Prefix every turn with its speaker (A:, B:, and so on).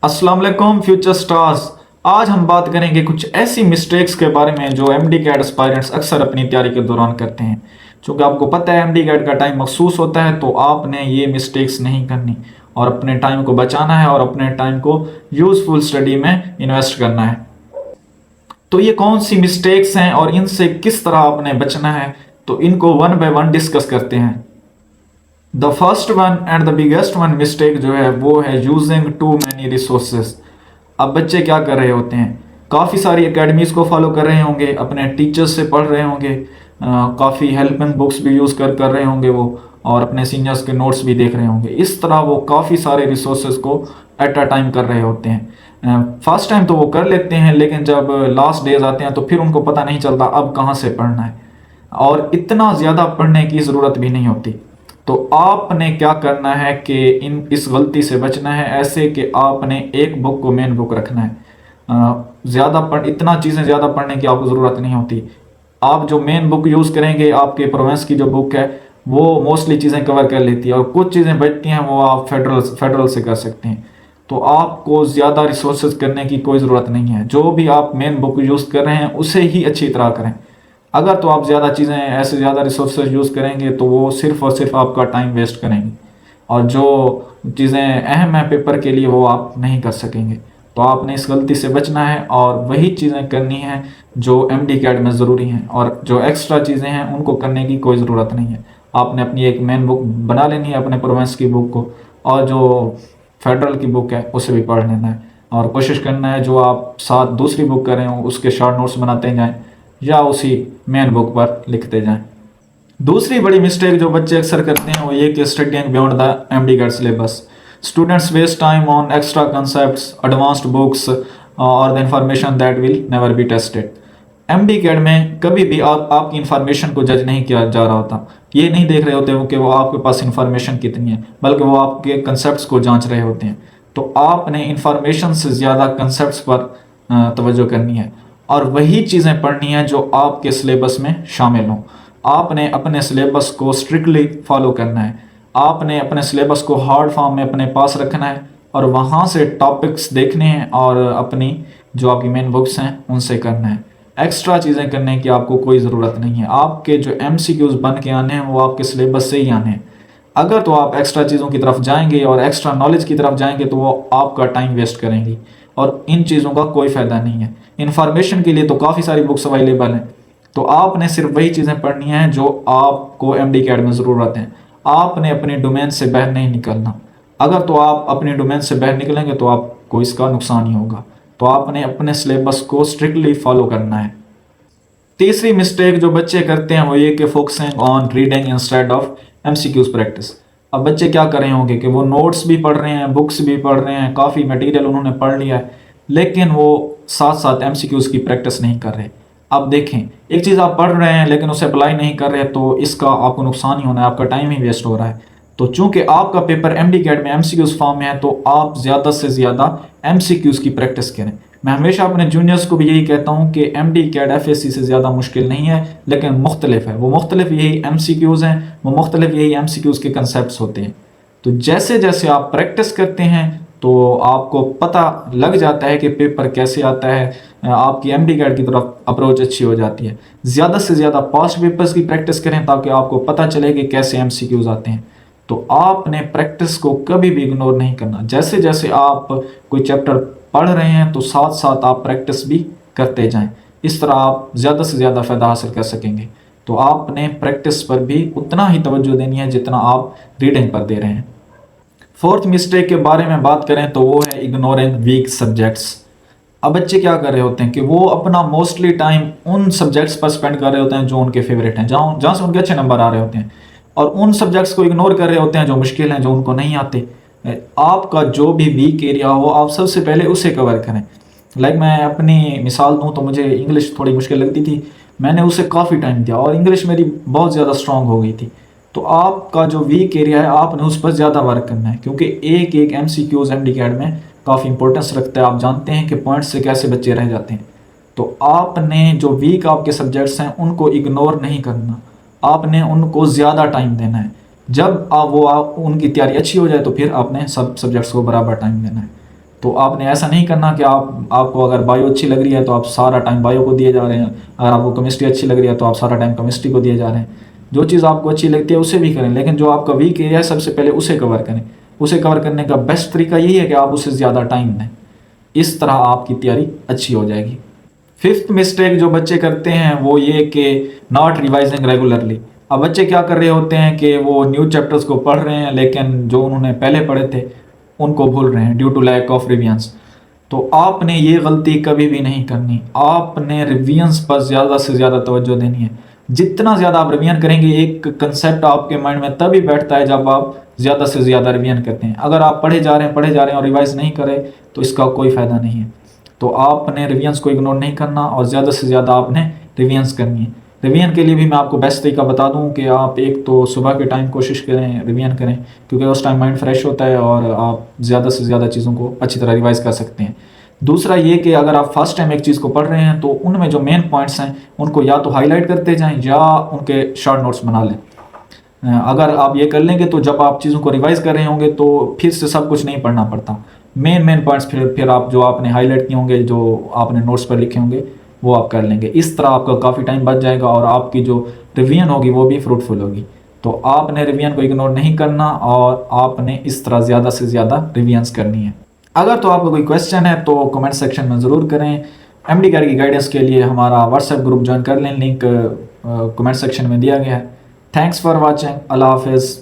A: अस्सलाम वालेकुम future stars. आज हम बात करेंगे कुछ ऐसी मिस्टेक्स के बारे में जो एमडी कैट एस्पायरेंट्स अक्सर अपनी तैयारी के दौरान करते हैं। क्योंकि आपको पता है एमडी कैट का टाइम मखसूस होता है, तो आपने ये मिस्टेक्स नहीं करनी और अपने टाइम को बचाना है और अपने टाइम को यूजफुल स्टडी में इन्वेस्ट करना है। तो ये कौन सी मिस्टेक्स हैं और इनसे किस तरह आपने बचना है, तो इनको वन बाय वन डिस्कस करते हैं। The first one and the biggest one mistake जो है वो है यूजिंग टू मैनी रिसोर्सेज। अब बच्चे क्या कर रहे होते हैं, काफ़ी सारी एकेडमीज़ को फॉलो कर रहे होंगे, अपने टीचर्स से पढ़ रहे होंगे, काफ़ी हेल्पिंग बुक्स भी यूज़ कर रहे होंगे वो, और अपने सीनियर्स के नोट्स भी देख रहे होंगे। इस तरह वो काफ़ी सारे रिसोर्सेज को एट अ टाइम कर रहे होते हैं। फर्स्ट टाइम तो वो कर लेते हैं, लेकिन जब लास्ट डेज आते हैं तो फिर उनको पता नहीं चलता अब कहाँ से पढ़ना है, और इतना ज़्यादा पढ़ने की ज़रूरत भी नहीं होती। तो आपने क्या करना है कि इस गलती से बचना है, ऐसे कि आपने एक बुक को मेन बुक रखना है। इतना चीज़ें ज़्यादा पढ़ने की आपको ज़रूरत नहीं होती। आप जो मेन बुक यूज़ करेंगे, आपके प्रोवेंस की जो बुक है वो मोस्टली चीज़ें कवर कर लेती है, और कुछ चीज़ें बचती हैं वो आप फेडरल से कर सकते हैं। तो आपको ज़्यादा रिसोर्सेज करने की कोई ज़रूरत नहीं है। जो भी आप मेन बुक यूज़ कर रहे हैं उसे ही अच्छी तरह करें। अगर तो आप ज़्यादा चीज़ें ऐसे ज़्यादा रिसोर्सेज यूज़ करेंगे तो वो सिर्फ और सिर्फ आपका टाइम वेस्ट करेंगे, और जो चीज़ें अहम है पेपर के लिए वो आप नहीं कर सकेंगे। तो आपने इस गलती से बचना है और वही चीज़ें करनी हैं जो एमडी कैट में ज़रूरी हैं, और जो एक्स्ट्रा चीज़ें हैं उनको करने की कोई ज़रूरत नहीं है। आपने अपनी एक मेन बुक बना लेनी है अपने प्रोवेंस की बुक को, और जो फेडरल की बुक है उसे भी पढ़ लेना है, और कोशिश करना है जो आप साथ दूसरी बुक कर रहे हो उसके शॉर्ट नोट्स बनाते जाएं या उसी मेन बुक पर लिखते जाएं। दूसरी बड़ी मिस्टेक जो बच्चे अक्सर करते हैं वो ये कि studying beyond the MD CAT syllabus. Students waste time on extra concepts, advanced books और the information that will never be tested. MD CAT में कभी भी आपकी इंफॉर्मेशन को जज नहीं किया जा रहा होता। ये नहीं देख रहे होते वो कि वो आपके पास इंफॉर्मेशन कितनी है, बल्कि वो आपके कंसेप्ट्स को जांच रहे होते हैं। तो आपने इंफॉर्मेशन से ज़्यादा कंसेप्ट्स पर तवज्जो करनी है, और वही चीज़ें पढ़नी है जो आपके सिलेबस में शामिल हों। आपने अपने सिलेबस को स्ट्रिक्टली फॉलो करना है। आपने अपने सिलेबस को हार्ड फॉर्म में अपने पास रखना है, और वहाँ से टॉपिक्स देखने हैं और अपनी जो आपकी मेन बुक्स हैं उनसे करना है। एक्स्ट्रा चीज़ें करने की आपको कोई ज़रूरत नहीं है। आपके जो एमसीक्यूज़ बन के आने हैं वो आपके सिलेबस से ही आने हैं। अगर तो आप एक्स्ट्रा चीज़ों की तरफ जाएंगे और एक्स्ट्रा नॉलेज की तरफ जाएंगे तो वो आपका टाइम वेस्ट करेंगी, और इन चीज़ों का कोई फ़ायदा नहीं है। इन्फॉर्मेशन के लिए तो काफ़ी सारी बुक्स अवेलेबल हैं, तो आपने सिर्फ वही चीज़ें पढ़नी हैं जो आपको एमडी कैट में ज़रूरत है। आपने अपने डोमेन से बाहर नहीं निकलना। अगर तो आप अपने डोमेन से बाहर निकलेंगे तो आपको इसका नुकसान ही होगा। तो आपने अपने सिलेबस को स्ट्रिक्टली फॉलो करना है। तीसरी मिस्टेक जो बच्चे करते हैं वो ये कि focusing on reading instead of MCQs practice. अब बच्चे क्या कर रहे होंगे कि वो नोट्स भी पढ़ रहे हैं, बुक्स भी पढ़ रहे हैं, काफ़ी मटेरियल उन्होंने पढ़ लिया है, लेकिन वो साथ साथ एमसीक्यूज की प्रैक्टिस नहीं कर रहे। अब देखें, एक चीज़ आप पढ़ रहे हैं लेकिन उसे अप्लाई नहीं कर रहे, तो इसका आपको नुकसान ही होना है, आपका टाइम ही वेस्ट हो रहा है। तो चूंकि आपका पेपर एमडी कैट में एमसीक्यूज फॉर्म में है, तो आप ज़्यादा से ज़्यादा एमसीक्यूज की प्रैक्टिस करें। मैं हमेशा अपने जूनियर्स को भी यही कहता हूँ कि एमडी कैट एफएससी से ज़्यादा मुश्किल नहीं है, लेकिन मुख्तलिफ है। वो मुख्तलिफ यही एमसीक्यूज़ हैं, वो मुख्तलिफ यही एमसीक्यूज़ के कंसेप्ट होते हैं। तो जैसे जैसे आप प्रैक्टिस करते हैं तो आपको पता लग जाता है कि पेपर कैसे आता है, आपकी एमडी कैट की तरफ अप्रोच अच्छी हो जाती है। ज़्यादा से ज़्यादा पास्ट पेपर्स की प्रैक्टिस करें ताकि आपको पता चले कि कैसे एमसीक्यूज़ आते हैं। तो आपने प्रैक्टिस को कभी भी इग्नोर नहीं करना। जैसे जैसे आप कोई चैप्टर पढ़ रहे हैं तो साथ साथ आप प्रैक्टिस भी करते जाएं। इस तरह आप ज़्यादा से ज़्यादा फ़ायदा हासिल कर सकेंगे। तो आपने प्रैक्टिस पर भी उतना ही तवज्जो देनी है जितना आप रीडिंग पर दे रहे हैं। फोर्थ मिस्टेक के बारे में बात करें तो वो है इग्नोरिंग वीक सब्जेक्ट्स। अब बच्चे क्या कर रहे होते हैं कि वो अपना मोस्टली टाइम उन सब्जेक्ट्स पर स्पेंड कर रहे होते हैं जो उनके फेवरेट हैं, जहाँ से उनके अच्छे नंबर आ रहे होते हैं, और उन सब्जेक्ट्स को इग्नोर कर रहे होते हैं जो मुश्किल हैं, जो उनको नहीं आते। आपका जो भी वीक एरिया हो आप सबसे पहले उसे कवर करें। मैं अपनी मिसाल दूं तो मुझे इंग्लिश थोड़ी मुश्किल लगती थी, मैंने उसे काफ़ी टाइम दिया और इंग्लिश मेरी बहुत ज़्यादा स्ट्रांग हो गई थी। तो आपका जो वीक एरिया है आपने उस पर ज़्यादा वर्क करना है, क्योंकि एक एक एमसीक्यूज एमडी कैट में काफ़ी इंपॉर्टेंस रखता है। आप जानते हैं कि पॉइंट्स से कैसे बच्चे रह जाते हैं। तो आपने जो वीक आपके सब्जेक्ट्स हैं उनको इग्नोर नहीं करना, आपने उनको ज़्यादा टाइम देना है। जब आप उनकी तैयारी अच्छी हो जाए तो फिर आपने सब सब्जेक्ट्स को बराबर टाइम देना है। तो आपने ऐसा नहीं करना कि आपको अगर बायो अच्छी लग रही है तो आप सारा टाइम बायो को दिए जा रहे हैं, अगर आपको केमिस्ट्री अच्छी लग रही है तो आप सारा टाइम केमिस्ट्री को दिए जा रहे हैं। जो चीज़ आपको अच्छी लगती है उसे भी करें, लेकिन जो आपका वीक एरिया है सबसे पहले उसे कवर करें। उसे कवर करने का बेस्ट तरीका यही है कि आप उसे ज़्यादा टाइम दें, इस तरह आपकी तैयारी अच्छी हो जाएगी। फिफ्थ मिस्टेक जो बच्चे करते हैं वो ये कि नॉट रिवाइजिंग रेगुलरली। अब बच्चे क्या कर रहे होते हैं कि वो न्यू चैप्टर्स को पढ़ रहे हैं लेकिन जो उन्होंने पहले पढ़े थे उनको भूल रहे हैं due to lack of revisions. तो आपने ये गलती कभी भी नहीं करनी, आपने रिविजन्स पर ज़्यादा से ज़्यादा तवज्जो देनी है। जितना ज़्यादा आप रिवीजन करेंगे, एक कंसेप्ट आपके माइंड में तभी बैठता है जब आप ज़्यादा से ज़्यादा रिवीजन करते हैं। अगर आप पढ़े जा रहे हैं और रिवाइज नहीं करें तो इसका कोई फ़ायदा नहीं है। तो आपने रिवीजन्स को इग्नोर नहीं करना और ज़्यादा से ज़्यादा आपने रिवीजन्स करनी है। रिवीजन के लिए भी मैं आपको बेस्ट तरीका बता दूं कि आप एक तो सुबह के टाइम कोशिश करें रिवीजन करें, क्योंकि उस टाइम माइंड फ्रेश होता है और आप ज़्यादा से ज़्यादा चीज़ों को अच्छी तरह रिवाइज कर सकते हैं। दूसरा ये कि अगर आप फर्स्ट टाइम एक चीज़ को पढ़ रहे हैं तो उनमें जो मेन पॉइंट्स हैं उनको या तो हाईलाइट करते जाएं या उनके शॉर्ट नोट्स बना लें। अगर आप ये कर लेंगे तो जब आप चीज़ों को रिवाइज कर रहे होंगे तो फिर से सब कुछ नहीं पढ़ना पड़ता। मेन पॉइंट्स फिर आप जो आपने हाईलाइट किए होंगे, जो आपने नोट्स पर लिखे होंगे, वो आप कर लेंगे। इस तरह आपका काफ़ी टाइम बच जाएगा और आपकी जो रिवीजन होगी वो भी फ्रूटफुल होगी। तो आपने रिवीजन को इग्नोर नहीं करना और आपने इस तरह ज़्यादा से ज़्यादा रिवीजन्स करनी है। अगर तो आपका कोई क्वेश्चन है तो कमेंट सेक्शन में ज़रूर करें। एमडी कैट की गाइडेंस के लिए हमारा व्हाट्सएप ग्रुप ज्वाइन कर लें, लिंक कमेंट सेक्शन में दिया गया है। Thanks for watching. अल्लाह हाफिज़।